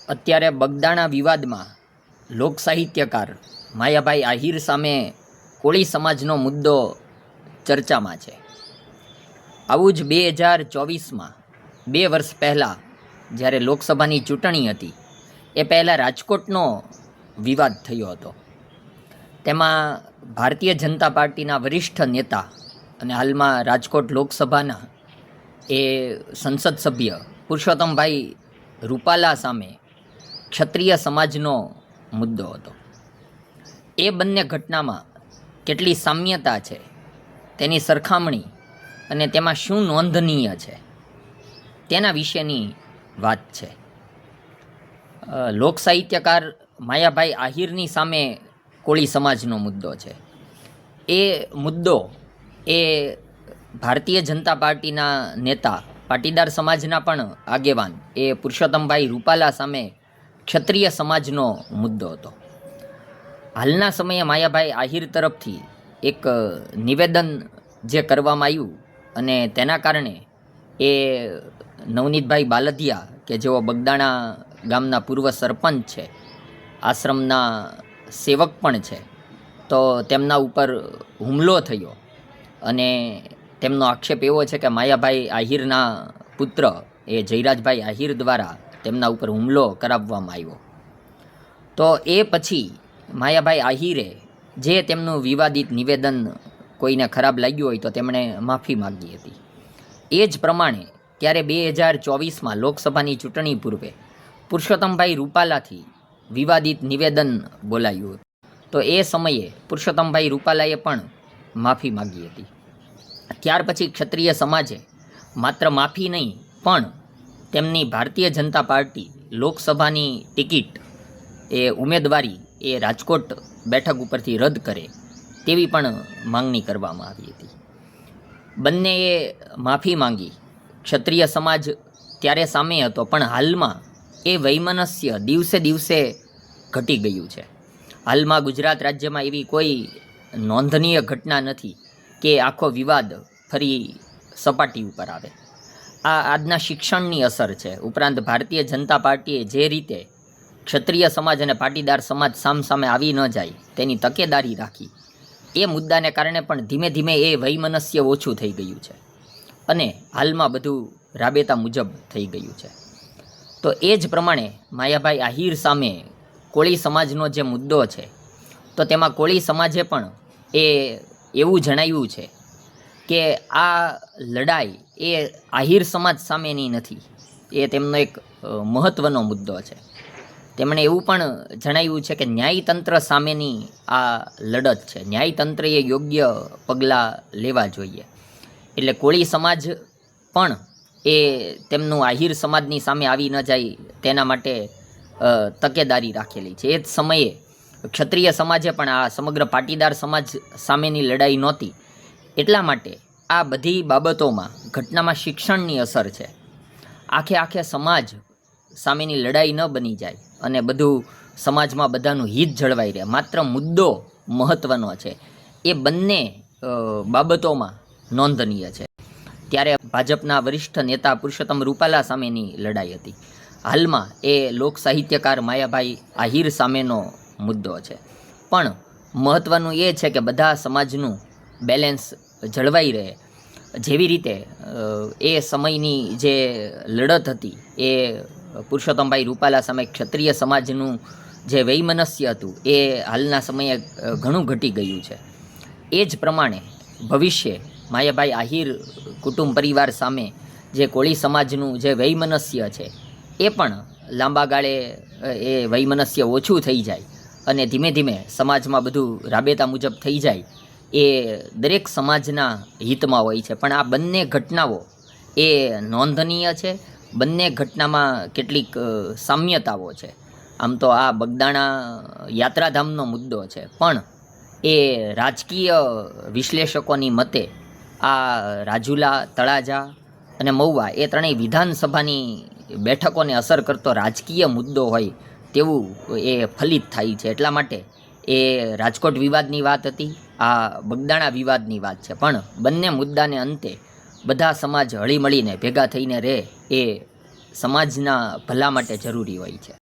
અત્યારે બગદાણા વિવાદમાં લોક સાહિત્યકાર માયાભાઈ આહિર સામે કોળી સમાજનો મુદ્દો ચર્ચામાં છે. આવું જ 2024માં 2 વર્ષ પહેલાં જ્યારે લોકસભાની ચૂંટણી હતી એ પહેલાં રાજકોટનો વિવાદ થયો હતો. તેમાં ભારતીય જનતા પાર્ટીના વરિષ્ઠ નેતા અને હાલમાં રાજકોટ લોકસભાના એ સંસદ સભ્ય પુરુષોત્તમભાઈ રૂપાલા સામે ક્ષત્રિય સમાજનો મુદ્દો હતો. એ બંને ઘટનામાં કેટલી સામ્યતા છે તેની સરખામણી અને તેમાં શું નોંધનીય છે તેના વિશેની વાત છે. લોક સાહિત્યકાર માયાભાઈ આહિરની સામે કોળી સમાજનો મુદ્દો છે. એ મુદ્દો એ ભારતીય જનતા પાર્ટીના નેતા પાટીદાર સમાજના પણ આગેવાન એ પુરુષોત્તમભાઈ રૂપાલા સામે ક્ષત્રિય સમાજનો મુદ્દો હતો. હાલના સમયે માયાભાઈ આહિર તરફથી એક નિવેદન જે કરવામાં આવ્યું અને તેના કારણે એ નવનીતભાઈ બાલદિયા કે જેઓ બગદાણા ગામના પૂર્વ સરપંચ છે, આશ્રમના સેવક પણ છે, તો તેમના ઉપર હુમલો થયો અને તેમનો આક્ષેપ એવો છે કે માયાભાઈ આહિરના પુત્ર એ જયરાજભાઈ આહિર દ્વારા તેમના ઉપર હુમલો કરાવવામાં આવ્યો. તો એ પછી માયાભાઈ આહિરે જે તેમનું વિવાદિત નિવેદન કોઈને ખરાબ લાગ્યું હોય તો તેમણે માફી માગી હતી. એ જ પ્રમાણે ત્યારે 2024માં લોકસભાની ચૂંટણી પૂર્વે પુરુષોત્તમભાઈ રૂપાલાથી વિવાદિત નિવેદન બોલાયું. તો એ સમયે પુરુષોત્તમભાઈ રૂપાલાએ પણ માફી માગી હતી. ત્યાર પછી ક્ષત્રિય સમાજે માત્ર માફી નહીં પણ તેમની ભારતીય જનતા પાર્ટી લોકસભાની ટિકિટ એ ઉમેદવારી એ રાજકોટ બેઠક ઉપરથી રદ કરે તેવી પણ માંગણી કરવામાં આવી હતી. બંનેએ માફી માંગી. ક્ષત્રિય સમાજ ત્યારે સામે હતો પણ હાલમાં એ વૈમનસ્ય દિવસે દિવસે ઘટી ગયું છે. હાલમાં ગુજરાત રાજ્યમાં એવી કોઈ નોંધનીય ઘટના નથી કે આખો વિવાદ ફરી સપાટી ઉપર આવે. આ આજના શિક્ષણની અસર છે. ઉપરાંત ભારતીય જનતા પાર્ટીએ જે રીતે ક્ષત્રિય સમાજ અને પાટીદાર સમાજ સામસામે આવી ન જાય તેની તકેદારી રાખી, એ મુદ્દાને કારણે પણ ધીમે ધીમે એ વૈમનસ્ય ઓછું થઈ ગયું છે અને હાલમાં બધું રાબેતા મુજબ થઈ ગયું છે. તો એ જ પ્રમાણે માયાભાઈ આહિર સામે કોળી સમાજનો જે મુદ્દો છે તો તેમાં કોળી સમાજે પણ એ એવું જણાવ્યું છે કે આ લડાઈ એ આહિર સમાજ સામેની નથી, એ તેમનો એક મહત્ત્વનો મુદ્દો છે. તેમણે એવું પણ જણાવ્યું છે કે ન્યાયતંત્ર સામેની આ લડત છે, ન્યાયતંત્રએ યોગ્ય પગલાં લેવા જોઈએ. એટલે કોળી સમાજ પણ એ તેમનું આહિર સમાજની સામે આવી ન જાય તેના માટે તકેદારી રાખેલી છે. એ જ સમયે ક્ષત્રિય સમાજે પણ આ સમગ્ર પાટીદાર સમાજ સામેની લડાઈ નહોતી. એટલા માટે આ બધી બાબતોમાં ઘટનામાં શિક્ષણની અસર છે. આખે સમાજ સામેની લડાઈ ન બની જાય અને બધું સમાજમાં બધાનું હિત જળવાઈ રહે, માત્ર મુદ્દો મહત્ત્વનો છે. એ બંને બાબતોમાં નોંધનીય છે. ત્યારે ભાજપના વરિષ્ઠ નેતા પુરુષોત્તમ રૂપાલા સામેની લડાઈ હતી. હાલમાં એ લોક સાહિત્યકાર માયાભાઈ આહિર સામેનો મુદ્દો છે. પણ મહત્ત્વનું એ છે કે બધા સમાજનું બેલેન્સ જળવાઈ રહે. જેવી રીતે એ સમયની જે લડત હતી એ પુરુષોત્તમભાઈ રૂપાલા સામે ક્ષત્રિય સમાજનું જે વૈમનસ્ય હતું એ હાલના સમયે ઘણું ઘટી ગયું છે. એ જ પ્રમાણે ભવિષ્ય માયાભાઈ આહિર કુટુંબ પરિવાર સામે જે કોળી સમાજનું જે વૈમનસ્ય છે એ પણ લાંબા ગાળે એ વૈમનસ્ય ઓછું થઈ જાય અને ધીમે ધીમે સમાજમાં બધું રાબેતા મુજબ થઈ જાય, એ દરેક સમાજના હિતમાં હોય છે. પણ આ બંને ઘટનાઓ એ નોંધનીય છે. બંને ઘટનામાં કેટલીક સામ્યતાઓ છે. આમ તો આ બગદાણા યાત્રાધામનો મુદ્દો છે પણ એ રાજકીય વિશ્લેષકોની મતે આ રાજુલા, તળાજા અને મહુવા એ ત્રણેય વિધાનસભાની બેઠકોને અસર કરતો રાજકીય મુદ્દો હોય તેવું એ ફલિત થાય છે. એટલા માટે એ રાજકોટ વિવાદની વાત હતી, આ બગદાણા વિવાદની વાત છે. પણ બંને મુદ્દાને અંતે બધા સમાજ હળીમળીને ભેગા થઈને રહે એ સમાજના ભલા માટે જરૂરી હોય છે.